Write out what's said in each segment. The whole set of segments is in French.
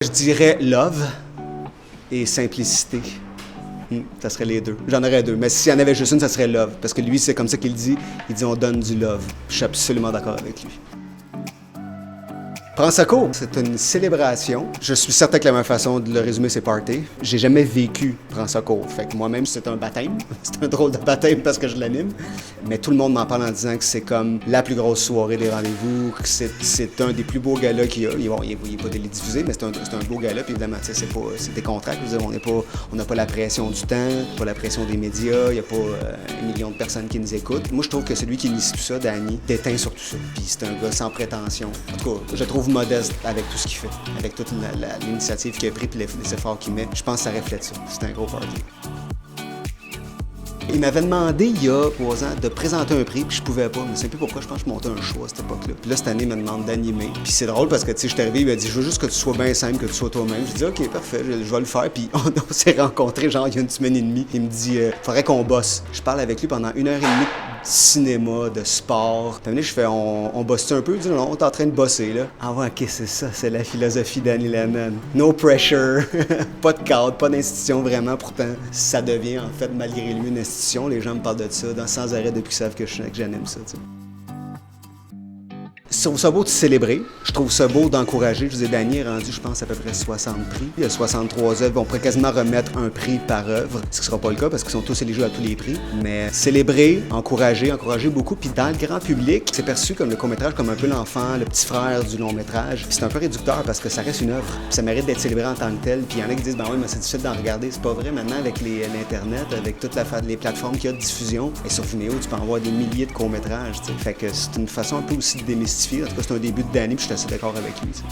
Je dirais love et simplicité. Ça serait les deux. J'en aurais deux. Mais s'il y en avait juste une, ça serait love. Parce que lui, c'est comme ça qu'il dit. Il dit on donne du love. Je suis absolument d'accord avec lui. Prends sa cour, c'est une célébration. Je suis certain que la meilleure façon de le résumer, c'est party. J'ai jamais vécu Prends sa cour. Fait que moi-même, c'est un baptême. C'est un drôle de baptême parce que je l'anime. Mais tout le monde m'en parle en disant que c'est comme la plus grosse soirée des rendez-vous, que c'est un des plus beaux galas qu'il y a. Bon, il n'est pas télédiffusé, mais c'est un beau gala. Puis évidemment, c'est des contrats. Je veux dire, on n'a pas la pression du temps, pas la pression des médias, il n'y a pas 1 million de personnes qui nous écoutent. Moi, je trouve que celui qui initie tout ça, Danny, déteint sur tout ça. Puis c'est un gars sans prétention. En tout cas, je trouve modeste avec tout ce qu'il fait, avec toute l'initiative qu'il a pris et les efforts qu'il met. Je pense que ça reflète ça. C'est un gros party. Il m'avait demandé, il y a 3 ans, de présenter un prix, puis je pouvais pas. Mais c'est plus pourquoi, je pense que je montais un show à cette époque-là. Puis là, cette année, il me demande d'animer. Puis c'est drôle parce que, tu sais, je suis arrivé, il m'a dit, je veux juste que tu sois bien simple, que tu sois toi-même. Je dis, OK, parfait, je vais le faire. Puis on s'est rencontrés, genre, il y a 1 semaine et demie. Il me dit, faudrait qu'on bosse. Je parle avec lui pendant 1 heure et demie de cinéma, de sport. Puis je fais, on bosse un peu? Il dit, non, on est en train de bosser, là. Ah ouais, OK, c'est ça, c'est la philosophie d'Annie Lennon. No pressure, pas de cadre, pas d'institution vraiment. Pourtant, ça devient, en fait, malgré lui, une institution. Les gens me parlent de ça sans arrêt depuis qu'ils savent que j'anime ça, tu sais. Je trouve ça beau de célébrer. Je trouve ça beau d'encourager. Je vous ai Danny est rendu, je pense, à peu près 60 prix. Il y a 63 œuvres. On pourrait quasiment remettre un prix par œuvre, ce qui ne sera pas le cas parce qu'ils sont tous éligibles à tous les prix. Mais célébrer, encourager beaucoup. Puis dans le grand public, c'est perçu comme le court-métrage comme un peu l'enfant, le petit frère du long-métrage. Puis c'est un peu réducteur parce que ça reste une œuvre. Puis ça mérite d'être célébré en tant que tel. Puis il y en a qui disent, ben oui, mais c'est difficile d'en regarder. C'est pas vrai maintenant avec l'Internet, avec toutes les plateformes qu'il y a de diffusion. Et sur Vimeo, tu peux en voir des milliers de courts-métrages. T'sais. Fait que c'est une façon un peu aussi de démystifier. En tout cas, c'est un début de Danny, puis je suis assez d'accord avec lui. T'sais.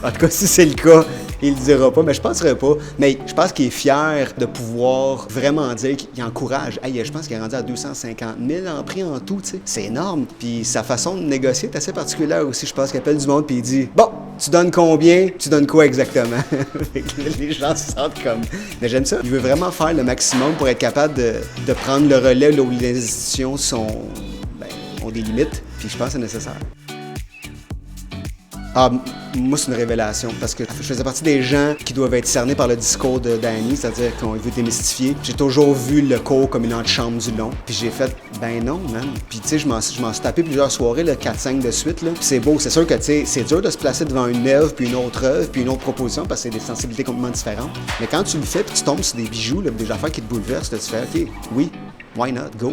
En tout cas, si c'est le cas, il le dira pas, mais je penserais pas. Mais je pense qu'il est fier de pouvoir vraiment dire qu'il encourage. Hey, je pense qu'il est rendu à 250 000 en prix en tout, tu sais. C'est énorme. Puis sa façon de négocier est assez particulière aussi. Je pense qu'il appelle du monde puis il dit « Bon, tu donnes combien? Tu donnes quoi exactement? » Les gens se sentent comme... Mais j'aime ça. Il veut vraiment faire le maximum pour être capable de prendre le relais là où les institutions ont des limites. Puis je pense que c'est nécessaire. Ah, moi, c'est une révélation, parce que je faisais partie des gens qui doivent être cernés par le discours de Danny, c'est-à-dire qu'on veut démystifier. J'ai toujours vu le cours comme une antichambre du long, puis j'ai fait, ben non, man. Puis tu sais, je m'en suis tapé plusieurs soirées, 4-5 de suite, là. Puis c'est beau, c'est sûr que, tu sais, c'est dur de se placer devant une œuvre, puis une autre œuvre, puis une autre proposition, parce que c'est des sensibilités complètement différentes. Mais quand tu le fais, puis tu tombes sur des bijoux, là, des affaires qui te bouleversent, là, tu fais, OK, oui, why not, go.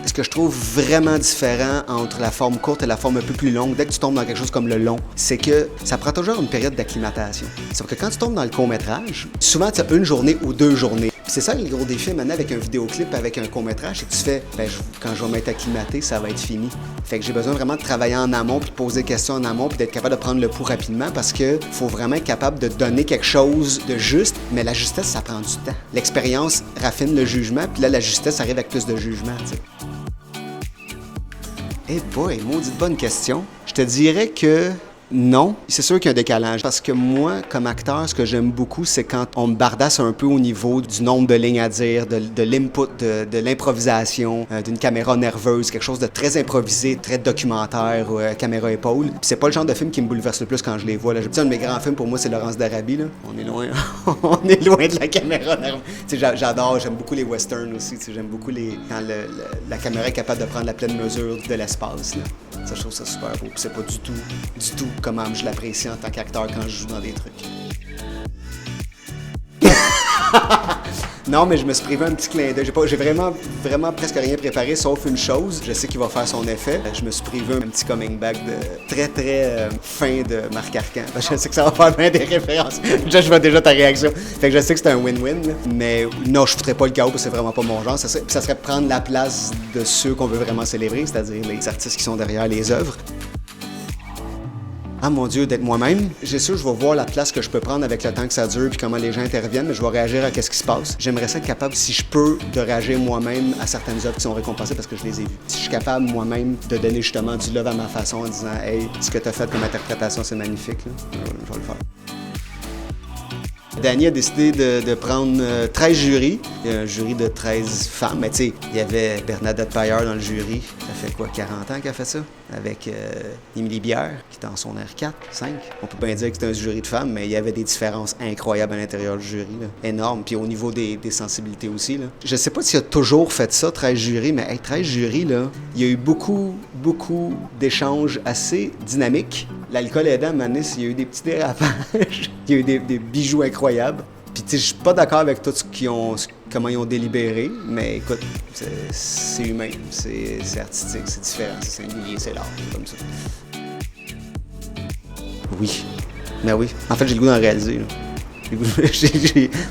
Ce que je trouve vraiment différent entre la forme courte et la forme un peu plus longue, dès que tu tombes dans quelque chose comme le long, c'est que ça prend toujours une période d'acclimatation. Sauf que quand tu tombes dans le court-métrage, souvent tu as 1 journée ou 2 journées. C'est ça le gros défi maintenant avec un vidéoclip, avec un court-métrage, c'est que tu fais, quand je vais m'être acclimaté, ça va être fini. Fait que j'ai besoin vraiment de travailler en amont, puis de poser des questions en amont, puis d'être capable de prendre le pouls rapidement parce que faut vraiment être capable de donner quelque chose de juste, mais la justesse, ça prend du temps. L'expérience raffine le jugement, puis là, la justesse arrive avec plus de jugement, tu sais. Eh boy, maudite bonne question. Je te dirais que non. C'est sûr qu'il y a un décalage. Parce que moi, comme acteur, ce que j'aime beaucoup, c'est quand on me bardasse un peu au niveau du nombre de lignes à dire, de l'input, de l'improvisation, d'une caméra nerveuse, quelque chose de très improvisé, très documentaire, caméra épaule. Puis c'est pas le genre de film qui me bouleverse le plus quand je les vois. Là. Un de mes grands films, pour moi, c'est Laurence d'Arabie. Là. On est loin. On est loin de la caméra nerveuse. J'adore, j'aime beaucoup les westerns aussi. J'aime beaucoup quand la caméra est capable de prendre la pleine mesure de l'espace. Là. Ça, je trouve ça super beau. Puis c'est pas du tout comment je l'apprécie en tant qu'acteur quand je joue dans des trucs. Non, mais je me suis privé un petit clin d'œil. J'ai vraiment presque rien préparé, sauf une chose. Je sais qu'il va faire son effet. Je me suis privé un petit coming back de très fin de Marc Arcan. Je sais que ça va faire bien des références. Je vois déjà ta réaction. Fait que je sais que c'est un win-win. Là. Mais non, je ne foutrais pas le chaos parce que c'est vraiment pas mon genre. Ça serait prendre la place de ceux qu'on veut vraiment célébrer, c'est-à-dire les artistes qui sont derrière les œuvres. Ah mon Dieu, d'être moi-même. J'ai sûr que je vais voir la place que je peux prendre avec le temps que ça dure puis comment les gens interviennent, mais je vais réagir à ce qui se passe. J'aimerais ça être capable, si je peux, de réagir moi-même à certaines œuvres qui sont récompensées parce que je les ai vues. Si je suis capable moi-même de donner justement du love à ma façon en disant « Hey, ce que tu as fait comme interprétation, c'est magnifique. » je vais le faire. Danny a décidé de prendre 13 jurys. Il y a un jury de 13 femmes, mais tu sais, il y avait Bernadette Paillard dans le jury. Ça fait quoi, 40 ans qu'elle fait ça? Avec Émilie Bière, qui est en son R4, 5. On peut bien dire que c'était un jury de femmes, mais il y avait des différences incroyables à l'intérieur du jury, là. Énormes, puis au niveau des sensibilités aussi, là. Je sais pas s'il a toujours fait ça, 13 jurys, mais hey, 13 jurys, là, il y a eu beaucoup d'échanges assez dynamiques. L'alcool aidant, à un moment donné, il y a eu des petits dérapages, il y a eu des bijoux incroyables. Puis, tu sais, je suis pas d'accord avec tout comment ils ont délibéré, mais écoute, c'est humain, c'est artistique, c'est différent, c'est singulier, c'est l'art, c'est comme ça. Oui, mais oui. En fait, j'ai le goût d'en réaliser, là.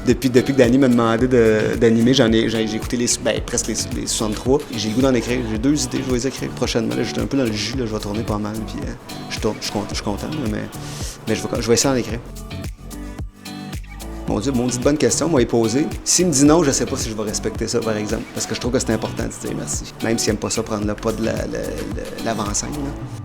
Depuis que Danny m'a demandé d'animer, j'ai écouté presque les 63. J'ai le goût d'en écrire. J'ai 2 idées, je vais les écrire prochainement. Là, j'étais un peu dans le jus, là, je vais tourner pas mal, puis je suis content, là, mais je vais essayer d'en écrire. Mon Dieu, maudite bonne question, moi, il posé. S'il me dit non, je sais pas si je vais respecter ça, par exemple. Parce que je trouve que c'est important de dire merci. Même s'il n'aime pas ça, prendre le pas de l'avant-scène, là.